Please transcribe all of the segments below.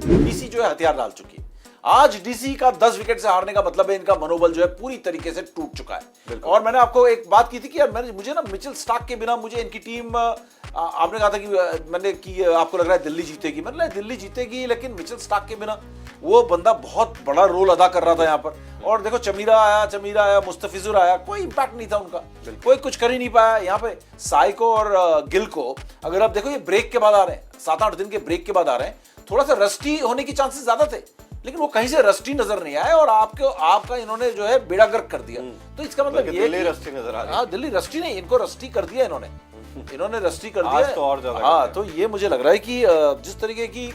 DC जो है हथियार डाल चुकी है। आज डीसी का 10 विकेट से हारने का मतलब है इनका मनोबल जो है पूरी तरीके से टूट चुका है। और मैंने आपको एक बात की थी कि यार मुझे ना मिचेल स्टार्क के बिना मुझे इनकी टीम, आपने कहा था कि आपको लग रहा है दिल्ली जीतेगी, मतलब दिल्ली जीतेगी लेकिन मिचेल स्टार्क के बिना वो बंदा बहुत बड़ा रोल अदा कर रहा था यहाँ पर। और देखो चमीरा आया, मुस्तफिजुर आया, कोई इंपैक्ट नहीं था उनका, कोई कुछ कर ही नहीं पाया। यहाँ पे साई को और गिल को अगर आप देखो ये ब्रेक के बाद आ रहे हैं, 7-8 दिन के ब्रेक के बाद आ रहे हैं, थोड़ा सा रस्टी होने की चांसेस ज्यादा थे, लेकिन वो कहीं से रस्टी नजर नहीं आए और आपका इन्होंने जो है बेड़ा गर्क कर दिया। तो इसका मतलब ये दिल्ली रस्टी नजर आ रही है। हाँ, दिल्ली रस्टी नहीं, इनको रस्टी कर दिया इन्होंने रस्टी कर दिया। तो और ज्यादा हाँ, तो ये मुझे लग रहा है कि जिस तरीके की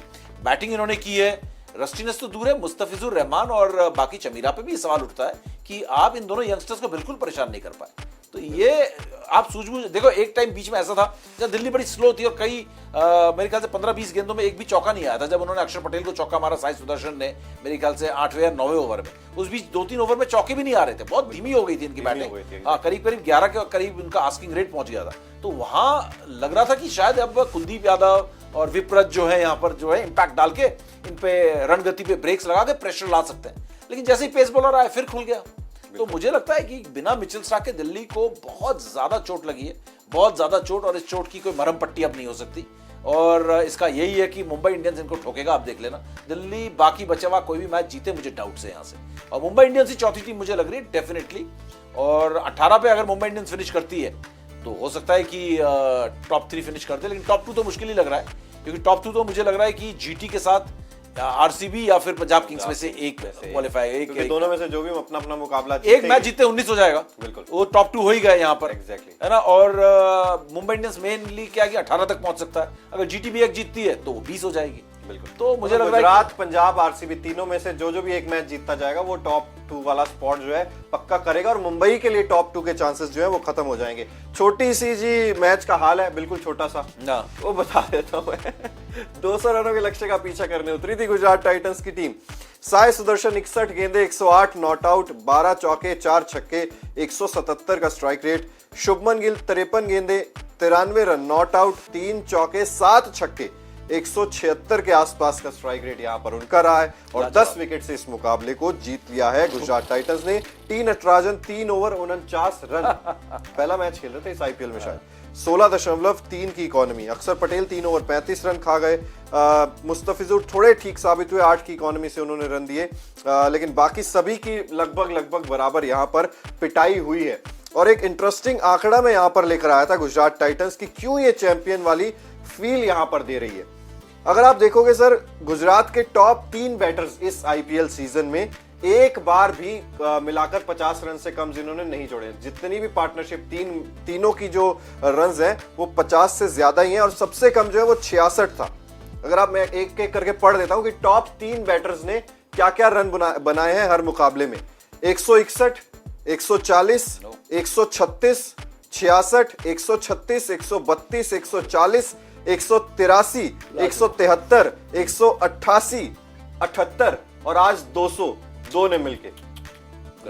बैटिंग इन्होंने की है, रस्टीनेस तो दूर है, मुस्तफिजुर रहमान और बाकी चमीरा पे भी सवाल उठता है कि आप इन दोनों यंगस्टर्स को बिल्कुल परेशान नहीं कर पाए। तो ये आप सूझबूझ देखो, एक टाइम बीच में ऐसा था जब दिल्ली बड़ी स्लो थी और कई मेरे ख्याल से 15-20 गेंदों में एक भी चौका नहीं आया था। जब उन्होंने अक्षर पटेल को चौका मारा साई सुदर्शन ने, मेरे ख्याल से 8वें या 9वें ओवर में, उस बीच 2-3 ओवर में चौके भी नहीं आ रहे थे, बहुत धीमी हो गई थी इनकी बैटिंग। हाँ, करीब 11 के करीब उनका आस्किंग रेट पहुंच गया था। तो वहां लग रहा था कि शायद अब कुलदीप यादव और विप्रत जो है यहाँ पर जो है इंपैक्ट डाल के इन पे रन गति पे ब्रेक्स लगा के प्रेशर ला सकते हैं, लेकिन जैसे ही पेस बॉलर आए फिर खुल गया। तो मुझे लगता है कि बिना मिचेल स्टार्क के दिल्ली को बहुत ज्यादा चोट लगी है, बहुत ज्यादा चोट, और इस चोट की कोई मरहम पट्टी अब नहीं हो सकती। और इसका यही है कि मुंबई इंडियंस इनको ठोकेगा। आप देख लेना, दिल्ली बाकी बचा हुआ कोई भी मैच जीते मुझे डाउट से यहाँ से, और मुंबई इंडियंस ही चौथी टीम मुझे लग रही है डेफिनेटली। और 18 पे अगर मुंबई इंडियंस फिनिश करती है तो हो सकता है कि टॉप 3 फिनिश कर दे, लेकिन टॉप 2 तो मुश्किल ही लग रहा है, क्योंकि टॉप 2 तो मुझे लग रहा है कि जीटी के साथ आरसीबी या फिर पंजाब किंग्स में से एक क्वालिफाई, एक दोनों में से जो भी अपना अपना मुकाबला एक मैच जीते 19 हो जाएगा, बिल्कुल वो टॉप 2 हो ही गए यहाँ पर, एग्जैक्टली है ना। और मुंबई इंडियंस मेनली क्या कि 18 तक पहुंच सकता है, अगर जीटी भी एक जीतती है तो वो 20 हो जाएगी, बिल्कुल। तो मुझे लग रहा है गुजरात, पंजाब, आरसीबी तीनों में से जो भी एक मैच जीतता जाएगा वो टॉप 2 वाला स्पॉट जो है पक्का करेगा, और मुंबई के लिए टॉप 2 के चांसेस जो है वो खत्म हो जाएंगे। छोटी सी जी मैच का हाल है, बिल्कुल छोटा सा ना, वो बता देता हूं मैं। 200 रनों के लक्ष्य का पीछा करने उतरी थी गुजरात टाइटंस की टीम। साई सुदर्शन 61 गेंदे, 108 नॉट आउट, 12 चौके 4 छक्के, 177 का स्ट्राइक रेट। शुभमन गिल 53 गेंदे, 93 रन, नॉट आउट, 3 चौके 7 छक्के, 176 के आसपास का स्ट्राइक रेट यहां पर उनका रहा है, और 10 विकेट से इस मुकाबले को जीत लिया है गुजरात टाइटंस ने। टी नटराजन 3 ओवर 49 रन पहला मैच खेल रहे थे इस आईपीएल में शायद। 16.3 की इकोनॉमी। अक्षर पटेल 3 ओवर 35 रन खा गए। मुस्तफिजुर थोड़े ठीक साबित हुए, 8 की इकोनॉमी से उन्होंने रन दिए, लेकिन बाकी सभी की लगभग बराबर यहां पर पिटाई हुई है। और एक इंटरेस्टिंग आंकड़ा मैं यहां पर लेकर आया था गुजरात टाइटंस की क्यों ये चैंपियन वाली फील यहां पर दे रही है। अगर आप देखोगे सर, गुजरात के टॉप 3 बैटर्स इस आईपीएल सीजन में एक बार भी मिलाकर 50 रन से कम जिन्होंने नहीं जोड़े। जितनी भी पार्टनरशिप तीनों की जो रन्स हैं वो 50 से ज्यादा ही हैं, और सबसे कम जो है वो 66 था। अगर आप मैं एक एक करके पढ़ देता हूं कि टॉप 3 बैटर्स ने क्या क्या रन बनाए हैं हर मुकाबले में। 161, 140, 136, 66, 136, 132, 140, 183, 173, 188, 78 और आज 202 ने मिलके।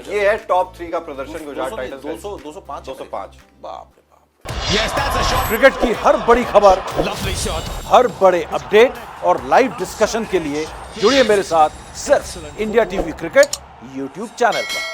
ये है टॉप 3 का प्रदर्शन गुजरात टाइटंस। 205। बाप रे बाप। क्रिकेट की हर बड़ी खबर, हर बड़े अपडेट और लाइव डिस्कशन के लिए जुड़िए मेरे साथ सिर्फ India TV cricket YouTube channel पर।